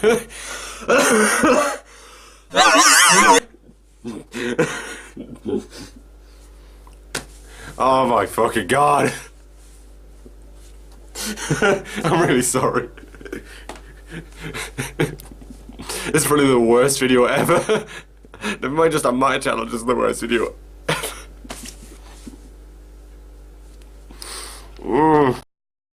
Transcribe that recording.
Oh my fucking god. I'm really sorry. It's probably the worst video ever. Never mind just on my channel, just the worst video ever.